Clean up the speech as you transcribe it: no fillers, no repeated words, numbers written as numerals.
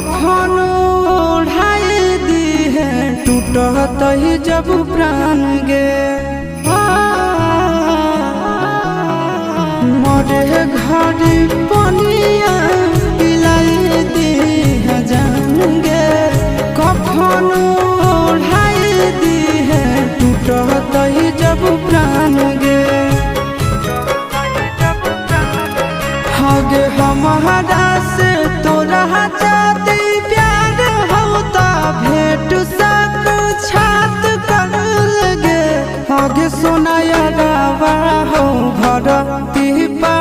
कफन ओढ़ाई दी है टूटत ही जब प्राण गे मरे घड़ी पनिया पिलाई दी है जान गे कफन ओढ़ाई दी है टूटत ही जब प्राण गे हगे हमारा से तोरा जाती प्यार होता भेंट सक छात कर लगे हगे सोनाया गावा हो भरती पा